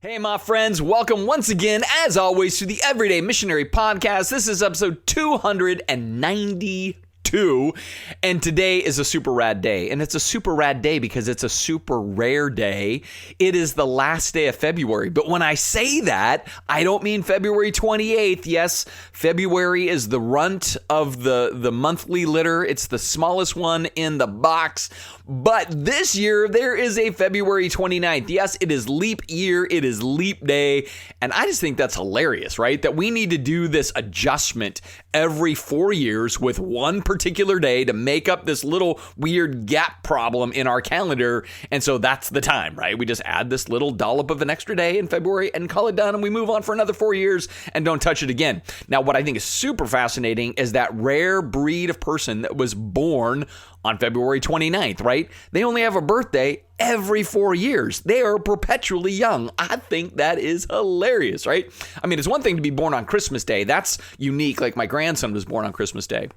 Hey, my friends, welcome once again, as always, to the Everyday Missionary Podcast. This is episode 292, and today is a super rad day. And it's a super rad day because it's a super rare day. It is the last day of February. But when I say that, I don't mean February 28th. Yes, February is the runt of the monthly litter. It's the smallest one in the box. But this year, there is a February 29th. Yes, it is leap year. It is leap day. And I just think that's hilarious, right? That we need to do this adjustment every 4 years with one particular day to make up this little weird gap problem in our calendar. And so that's the time, right? We just add this little dollop of an extra day in February and call it done. And we move on for another 4 years and don't touch it again. Now, what I think is super fascinating is that rare breed of person that was born on February 29th, right? They only have a birthday every 4 years. They are perpetually young. I think that is hilarious, right? I mean, it's one thing to be born on Christmas Day. That's unique. Like my grandson was born on Christmas Day.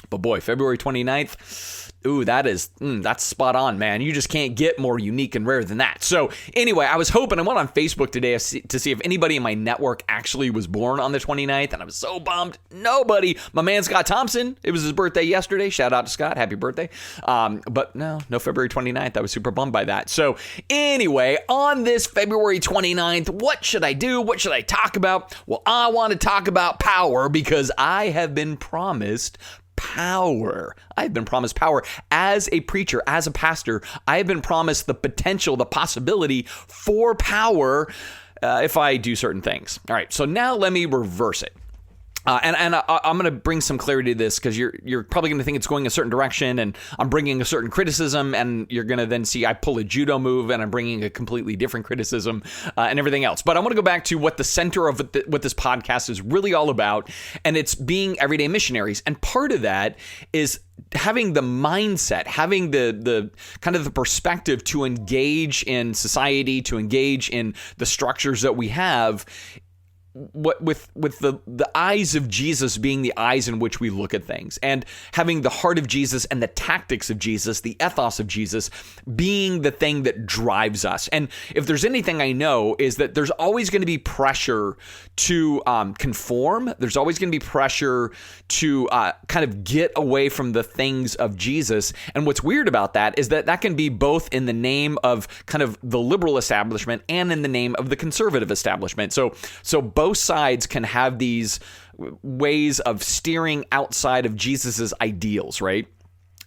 But boy, February 29th, ooh, that's spot on, man. You just can't get more unique and rare than that. So anyway, I was hoping, I went on Facebook today to see if anybody in my network actually was born on the 29th, and I was so bummed. Nobody. My man Scott Thompson, it was his birthday yesterday. Shout out to Scott. Happy birthday. But no February 29th. I was super bummed by that. So anyway, on this February 29th, what should I do? What should I talk about? Well, I want to talk about power because I have been promised power. I've been promised power as a preacher, as a pastor. I've been promised the potential, the possibility for power if I do certain things. All right, so now let me reverse it. And I'm going to bring some clarity to this because you're probably going to think it's going a certain direction, and I'm bringing a certain criticism, and you're going to then see I pull a judo move, and I'm bringing a completely different criticism and everything else. But I want to go back to what the center of what this podcast is really all about, and it's being everyday missionaries. And part of that is having the mindset, having the kind of the perspective to engage in society, to engage in the structures that we have, with the eyes of Jesus being the eyes in which we look at things, and having the heart of Jesus and the tactics of Jesus, the ethos of Jesus, being the thing that drives us. And if there's anything I know is that there's always going to be pressure to conform. There's always going to be pressure to kind of get away from the things of Jesus. And what's weird about that is that can be both in the name of kind of the liberal establishment and in the name of the conservative establishment. So both sides can have these ways of steering outside of Jesus's ideals, right?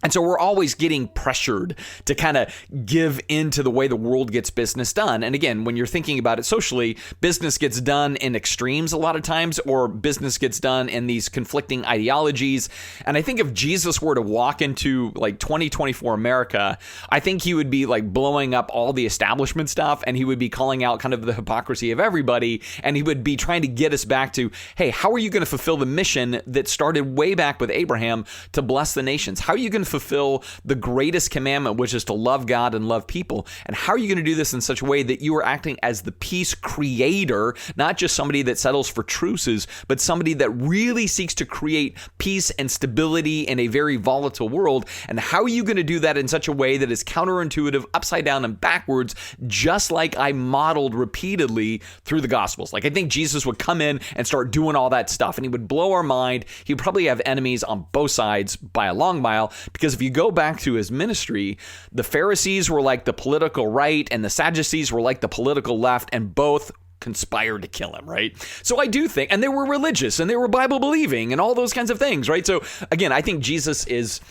And so we're always getting pressured to kind of give into the way the world gets business done. And again, when you're thinking about it socially, business gets done in extremes a lot of times, or business gets done in these conflicting ideologies. And I think if Jesus were to walk into like 2024 America, I think he would be like blowing up all the establishment stuff, and he would be calling out kind of the hypocrisy of everybody. And he would be trying to get us back to, hey, how are you going to fulfill the mission that started way back with Abraham to bless the nations? How are you going to fulfill the greatest commandment, which is to love God and love people? And how are you going to do this in such a way that you are acting as the peace creator, not just somebody that settles for truces, but somebody that really seeks to create peace and stability in a very volatile world? And how are you going to do that in such a way that is counterintuitive, upside down and backwards, just like I modeled repeatedly through the Gospels? Like, I think Jesus would come in and start doing all that stuff, and he would blow our mind. He would probably have enemies on both sides by a long mile, because if you go back to his ministry, the Pharisees were like the political right and the Sadducees were like the political left, and both conspired to kill him, right? So I do think, and they were religious and they were Bible believing and all those kinds of things, right? So again, I think Jesus is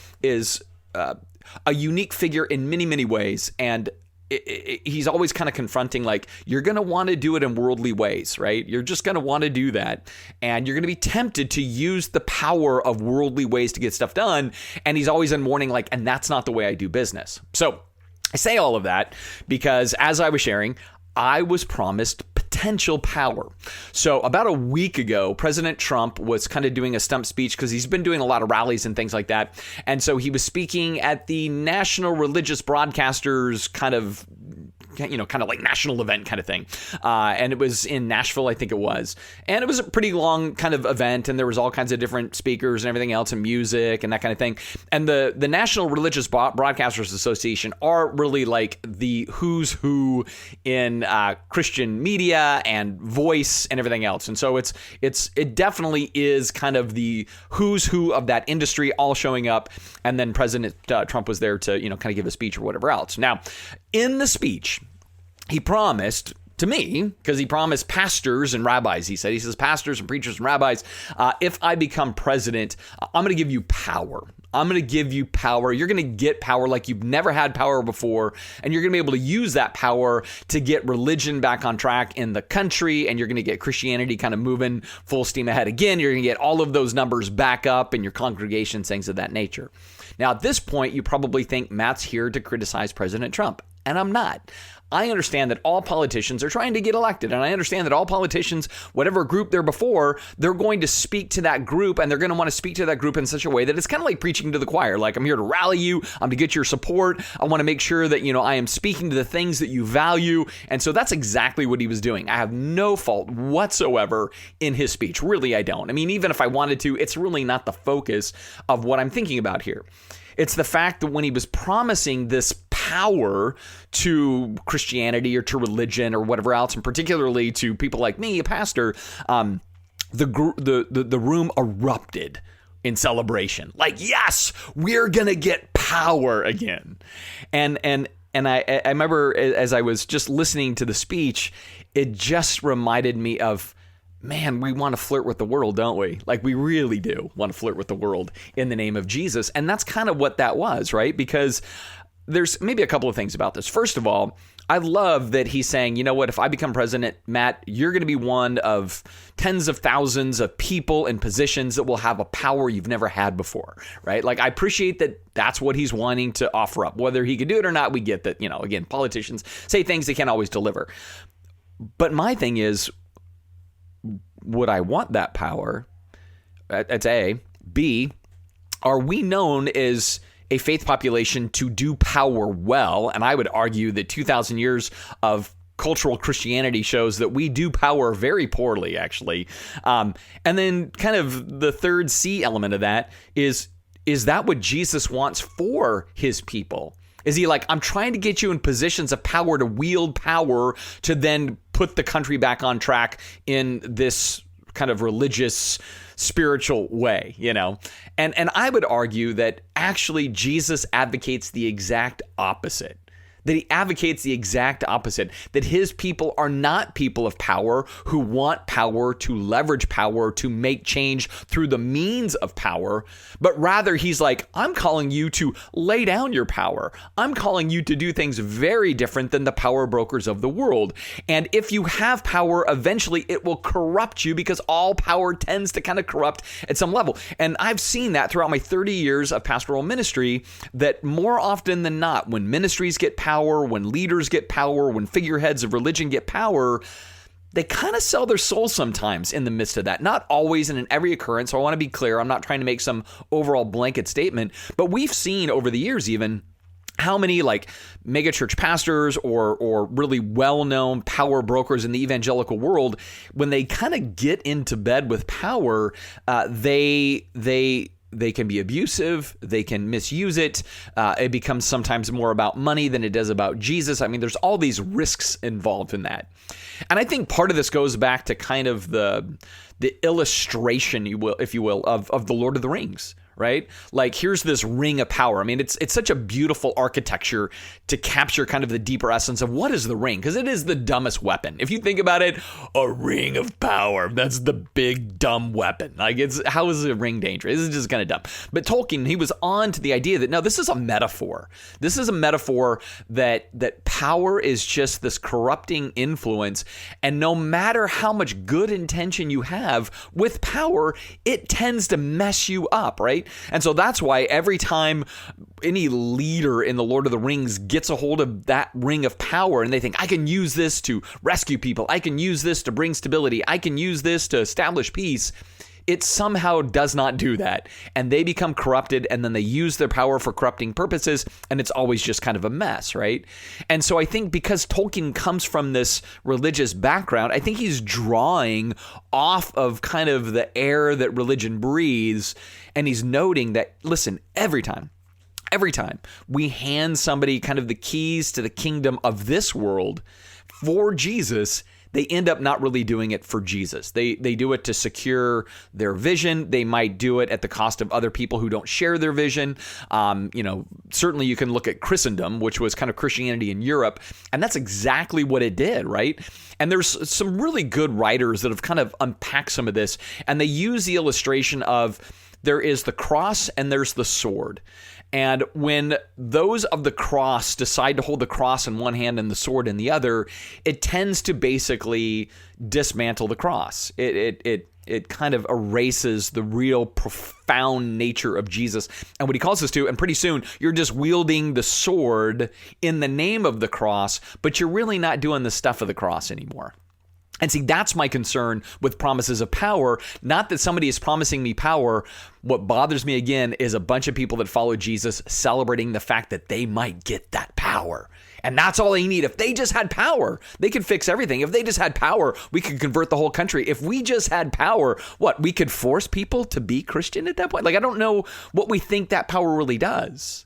a unique figure in many, many ways, and he's always kind of confronting, like, you're going to want to do it in worldly ways, right? You're just going to want to do that. And you're going to be tempted to use the power of worldly ways to get stuff done. And he's always in warning, like, and that's not the way I do business. So I say all of that because as I was sharing, I was promised potential power. So about a week ago, President Trump was kind of doing a stump speech because he's been doing a lot of rallies and things like that. And so he was speaking at the National Religious Broadcasters kind of kind of like national event kind of thing. And it was in Nashville, I think it was. And it was a pretty long kind of event, and there was all kinds of different speakers and everything else, and music and that kind of thing. And the National Religious Broadcasters Association are really like the who's who in Christian media and voice and everything else. And so it definitely is kind of the who's who of that industry all showing up. And then President Trump was there to, kind of give a speech or whatever else. Now, in the speech, he promised to me, because he promised pastors and rabbis, he says, pastors and preachers and rabbis, if I become president, I'm going to give you power. I'm going to give you power. You're going to get power like you've never had power before. And you're going to be able to use that power to get religion back on track in the country. And you're going to get Christianity kind of moving full steam ahead again. You're going to get all of those numbers back up in your congregations, things of that nature. Now, at this point, you probably think Matt's here to criticize President Trump. And I'm not. I understand that all politicians are trying to get elected. And I understand that all politicians, whatever group they're before, they're going to speak to that group, and they're going to want to speak to that group in such a way that it's kind of like preaching to the choir. Like, I'm here to rally you. I'm to get your support. I want to make sure that, I am speaking to the things that you value. And so that's exactly what he was doing. I have no fault whatsoever in his speech. Really, I don't. I mean, even if I wanted to, it's really not the focus of what I'm thinking about here. It's the fact that when he was promising this power to Christianity or to religion or whatever else, and particularly to people like me, a pastor, the room erupted in celebration. Like, yes, we're going to get power again. And I remember as I was just listening to the speech, it just reminded me of, man, we want to flirt with the world, don't we? Like, we really do want to flirt with the world in the name of Jesus. And that's kind of what that was, right? Because there's maybe a couple of things about this. First of all, I love that he's saying, you know what, if I become president, Matt, you're going to be one of tens of thousands of people in positions that will have a power you've never had before, right? Like, I appreciate that that's what he's wanting to offer up. Whether he could do it or not, we get that, again, politicians say things they can't always deliver. But my thing is, would I want that power? That's A. B, are we known as a faith population to do power well? And I would argue that 2,000 years of cultural Christianity shows that we do power very poorly, actually. And then kind of the third C element of that is that what Jesus wants for his people? Is he like, I'm trying to get you in positions of power to wield power to then put the country back on track in this kind of religious, spiritual way, And I would argue that actually Jesus advocates the exact opposite. That he advocates the exact opposite, that his people are not people of power who want power, to leverage power, to make change through the means of power, but rather he's like, I'm calling you to lay down your power. I'm calling you to do things very different than the power brokers of the world. And if you have power, eventually it will corrupt you, because all power tends to kind of corrupt at some level. And I've seen that throughout my 30 years of pastoral ministry, that more often than not, when ministries get power, when leaders get power, when figureheads of religion get power, they kind of sell their soul sometimes in the midst of that. Not always and in every occurrence. So I want to be clear. I'm not trying to make some overall blanket statement, but we've seen over the years even how many like megachurch pastors or really well-known power brokers in the evangelical world, when they kind of get into bed with power, they can be abusive. They can misuse it. It becomes sometimes more about money than it does about Jesus. I mean, there's all these risks involved in that. And I think part of this goes back to kind of the illustration, if you will, of the Lord of the Rings. Right? Like, here's this ring of power. I mean, it's such a beautiful architecture to capture kind of the deeper essence of what is the ring, because it is the dumbest weapon. If you think about it, a ring of power, that's the big dumb weapon. Like, how is a ring dangerous? It's just kind of dumb. But Tolkien, he was on to the idea that no, this is a metaphor. This is a metaphor that power is just this corrupting influence, and no matter how much good intention you have with power, it tends to mess you up, right? And so that's why every time any leader in the Lord of the Rings gets a hold of that ring of power and they think, I can use this to rescue people, I can use this to bring stability, I can use this to establish peace, it somehow does not do that. And they become corrupted, and then they use their power for corrupting purposes, and it's always just kind of a mess, right? And so I think because Tolkien comes from this religious background, I think he's drawing off of kind of the air that religion breathes, and he's noting that, listen, every time we hand somebody kind of the keys to the kingdom of this world for Jesus, they end up not really doing it for Jesus. They do it to secure their vision. They might do it at the cost of other people who don't share their vision. Certainly you can look at Christendom, which was kind of Christianity in Europe, and that's exactly what it did, right? And there's some really good writers that have kind of unpacked some of this, and they use the illustration of there is the cross and there's the sword. And when those of the cross decide to hold the cross in one hand and the sword in the other, it tends to basically dismantle the cross. It kind of erases the real profound nature of Jesus and what he calls us to. And pretty soon you're just wielding the sword in the name of the cross, but you're really not doing the stuff of the cross anymore. And see, that's my concern with promises of power. Not that somebody is promising me power. What bothers me, again, is a bunch of people that follow Jesus celebrating the fact that they might get that power. And that's all they need. If they just had power, they could fix everything. If they just had power, we could convert the whole country. If we just had power, we could force people to be Christian at that point? Like, I don't know what we think that power really does.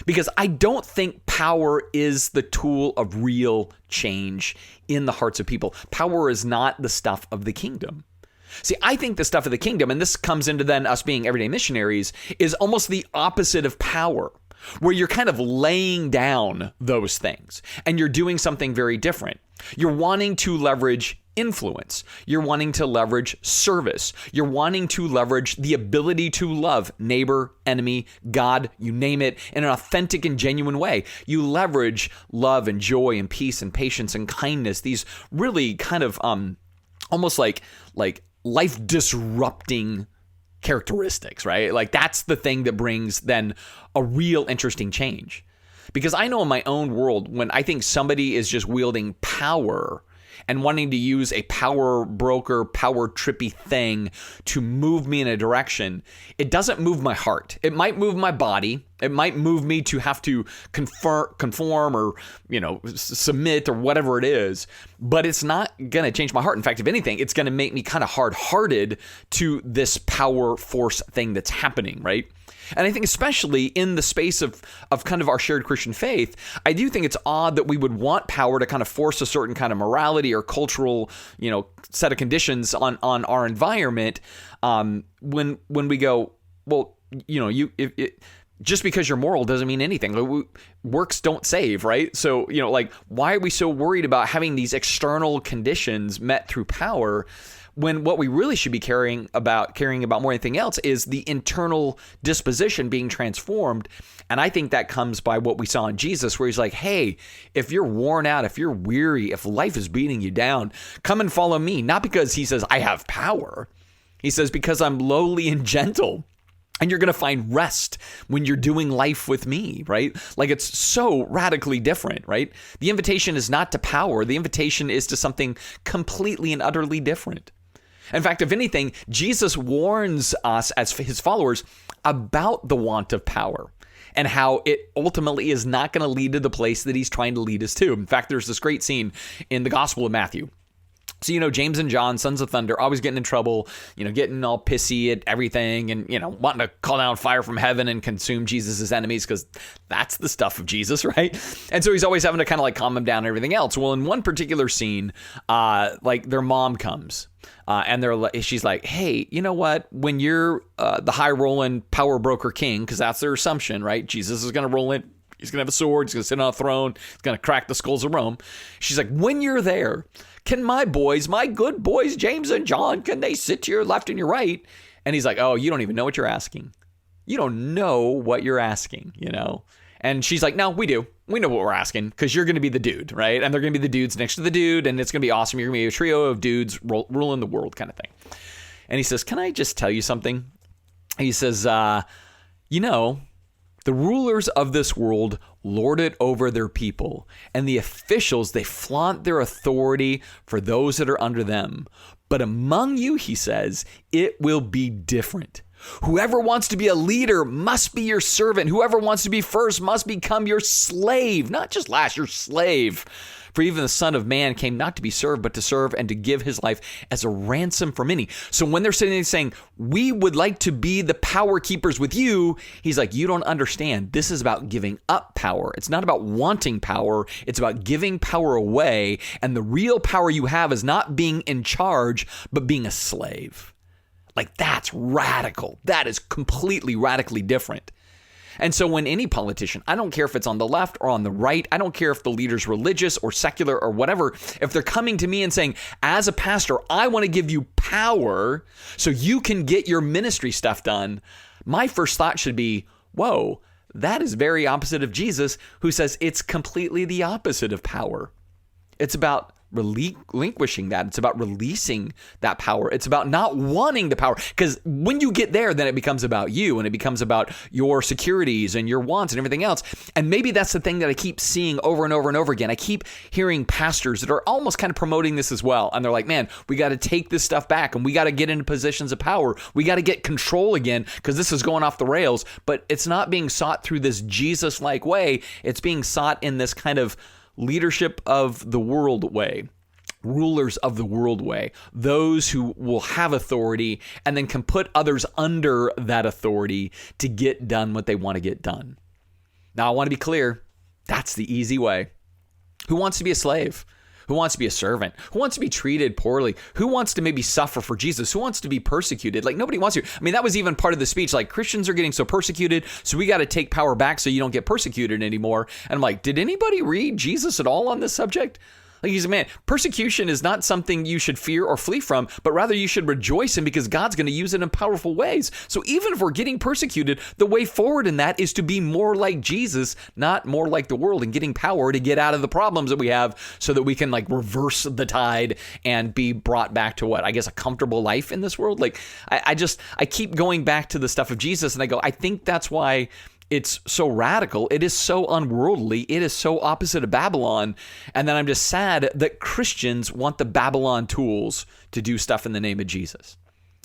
Because I don't think power is the tool of real change in the hearts of people. Power is not the stuff of the kingdom. See, I think the stuff of the kingdom, and this comes into then us being everyday missionaries, is almost the opposite of power, where you're kind of laying down those things and you're doing something very different. You're wanting to leverage influence. You're wanting to leverage service. You're wanting to leverage the ability to love neighbor, enemy, God, you name it, in an authentic and genuine way. You leverage love and joy and peace and patience and kindness. These really kind of almost like life disrupting characteristics, right? Like that's the thing that brings then a real interesting change. Because I know in my own world, when I think somebody is just wielding power and wanting to use a power broker, power trippy thing to move me in a direction, it doesn't move my heart. It might move my body. It might move me to have to conform or, submit or whatever it is, but it's not going to change my heart. In fact, if anything, it's going to make me kind of hard-hearted to this power force thing that's happening, right? And I think especially in the space of kind of our shared Christian faith, I do think it's odd that we would want power to kind of force a certain kind of morality or cultural, set of conditions on our environment. When we go, well, just because you're moral doesn't mean anything. Works don't save, right? So, why are we so worried about having these external conditions met through power, when what we really should be caring about more than anything else is the internal disposition being transformed? And I think that comes by what we saw in Jesus, where he's like, hey, if you're worn out, if you're weary, if life is beating you down, come and follow me. Not because he says, I have power. He says, because I'm lowly and gentle. And you're going to find rest when you're doing life with me, right? Like it's so radically different, right? The invitation is not to power. The invitation is to something completely and utterly different. In fact, if anything, Jesus warns us as his followers about the want of power and how it ultimately is not going to lead to the place that he's trying to lead us to. In fact, there's this great scene in the Gospel of Matthew. So, James and John, sons of thunder, always getting in trouble, getting all pissy at everything and, wanting to call down fire from heaven and consume Jesus' enemies because that's the stuff of Jesus, right? And so he's always having to kind of calm them down and everything else. Well, in one particular scene, their mom comes and she's like, hey, you know what? When you're the high rolling power broker king, because that's their assumption, right? Jesus is going to roll in. He's going to have a sword. He's going to sit on a throne. He's going to crack the skulls of Rome. She's like, when you're there, can my good boys, James and John, can they sit to your left and your right? And he's like, oh, you don't even know what you're asking. You don't know what you're asking, And she's like, no, we do. We know what we're asking because you're going to be the dude, right? And they're going to be the dudes next to the dude. And it's going to be awesome. You're going to be a trio of dudes ruling the world kind of thing. And he says, can I just tell you something? He says, The rulers of this world lord it over their people, and the officials, they flaunt their authority for those that are under them. But among you, he says, it will be different. Whoever wants to be a leader must be your servant. Whoever wants to be first must become your slave, not just last, your slave. For even the Son of Man came not to be served, but to serve and to give his life as a ransom for many. So when they're sitting there saying, we would like to be the power keepers with you, he's like, you don't understand. This is about giving up power. It's not about wanting power. It's about giving power away. And the real power you have is not being in charge, but being a slave. Like, that's radical. That is completely radically different. And so when any politician, I don't care if it's on the left or on the right, I don't care if the leader's religious or secular or whatever, if they're coming to me and saying, as a pastor, I want to give you power so you can get your ministry stuff done, my first thought should be, whoa, that is very opposite of Jesus, who says it's completely the opposite of power. It's about relinquishing that. It's about releasing that power. It's about not wanting the power. Because when you get there, then it becomes about you and it becomes about your securities and your wants and everything else. And maybe that's the thing that I keep seeing over and over and over again. I keep hearing pastors that are almost kind of promoting this as well. And they're like, man, we got to take this stuff back and we got to get into positions of power. We got to get control again because this is going off the rails. But it's not being sought through this Jesus-like way. It's being sought in this kind of leadership of the world way, rulers of the world way, those who will have authority and then can put others under that authority to get done what they want to get done. Now, I want to be clear, that's the easy way. Who wants to be a slave? Who wants to be a servant? Who wants to be treated poorly? Who wants to maybe suffer for Jesus? Who wants to be persecuted? Like, nobody wants to. I mean, that was even part of the speech. Like, Christians are getting so persecuted, so we got to take power back so you don't get persecuted anymore. And I'm like, did anybody read Jesus at all on this subject? Like, he's a man. Persecution is not something you should fear or flee from, but rather you should rejoice in because God's going to use it in powerful ways. So even if we're getting persecuted, the way forward in that is to be more like Jesus, not more like the world, and getting power to get out of the problems that we have so that we can like reverse the tide and be brought back to what? I guess a comfortable life in this world. Like, I keep going back to the stuff of Jesus and I go, I think that's why it's so radical. It is so unworldly. It is so opposite of Babylon. And then I'm just sad that Christians want the Babylon tools to do stuff in the name of Jesus.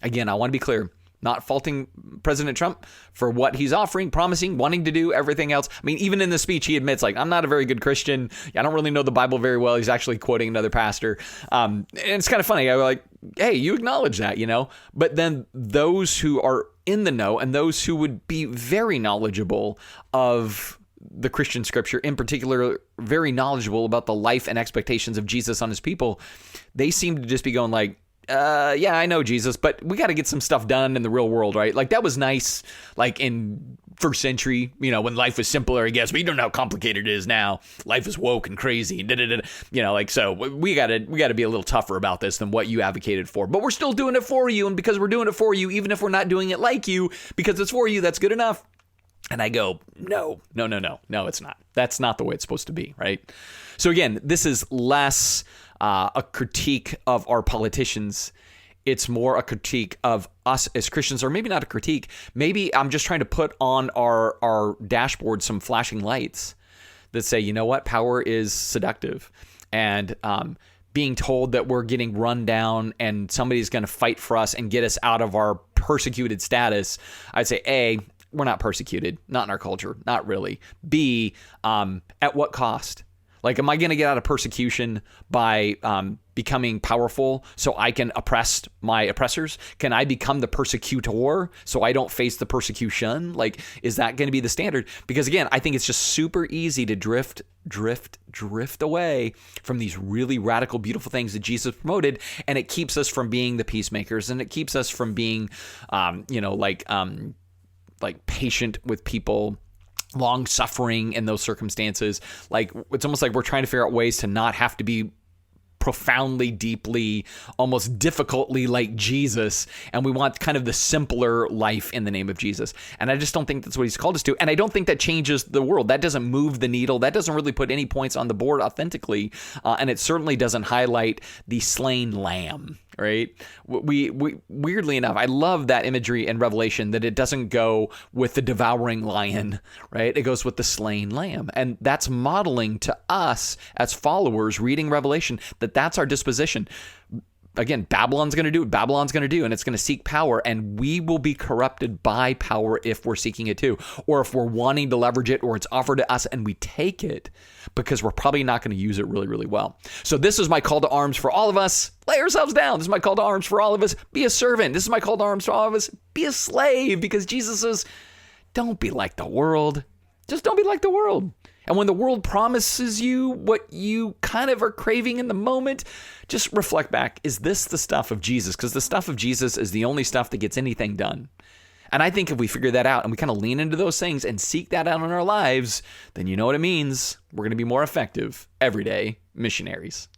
Again, I want to be clear, not faulting President Trump for what he's offering, promising, wanting to do, everything else. I mean, even in the speech, he admits, like, I'm not a very good Christian. I don't really know the Bible very well. He's actually quoting another pastor. And it's kind of funny. I was like, hey, you acknowledge that, you know? But then those who are in the know and those who would be very knowledgeable of the Christian scripture, in particular, very knowledgeable about the life and expectations of Jesus on his people, they seem to just be going like, yeah, I know Jesus, but we got to get some stuff done in the real world, right? Like, that was nice, like in first century, you know, when life was simpler, I guess. But you don't know how complicated it is now. Life is woke and crazy, and you know, like, so we got to be a little tougher about this than what you advocated for. But we're still doing it for you, and because we're doing it for you, even if we're not doing it like you, because it's for you, that's good enough. And I go, no, it's not. That's not the way it's supposed to be, right? So again, this is less a critique of our politicians. It's more a critique of us as Christians, or maybe not a critique. Maybe I'm just trying to put on our dashboard some flashing lights that say, you know what, power is seductive. And being told that we're getting run down and somebody's going to fight for us and get us out of our persecuted status, I'd say, A, we're not persecuted, not in our culture, not really. B, at what cost? Like, am I going to get out of persecution by becoming powerful so I can oppress my oppressors? Can I become the persecutor so I don't face the persecution? Like, is that going to be the standard? Because again, I think it's just super easy to drift away from these really radical, beautiful things that Jesus promoted, and it keeps us from being the peacemakers, and it keeps us from being, like patient with people, long suffering in those circumstances. Like, it's almost like we're trying to figure out ways to not have to be profoundly, deeply, almost difficultly like Jesus. And we want kind of the simpler life in the name of Jesus. And I just don't think that's what he's called us to. And I don't think that changes the world. That doesn't move the needle. That doesn't really put any points on the board authentically. And it certainly doesn't highlight the slain lamb. right? We weirdly enough, I love that imagery in Revelation that it doesn't go with the devouring lion, right? It goes with the slain lamb. And that's modeling to us as followers reading Revelation that that's our disposition. Again, Babylon's going to do what Babylon's going to do, and it's going to seek power, and we will be corrupted by power if we're seeking it too, or if we're wanting to leverage it, or it's offered to us and we take it, because we're probably not going to use it really, really well. So this is my call to arms for all of us. Lay yourselves down. This is my call to arms for all of us. Be a servant. This is my call to arms for all of us. Be a slave, because Jesus says, don't be like the world. Just don't be like the world. And when the world promises you what you kind of are craving in the moment, just reflect back. Is this the stuff of Jesus? Because the stuff of Jesus is the only stuff that gets anything done. And I think if we figure that out and we kind of lean into those things and seek that out in our lives, then you know what it means. We're going to be more effective everyday missionaries.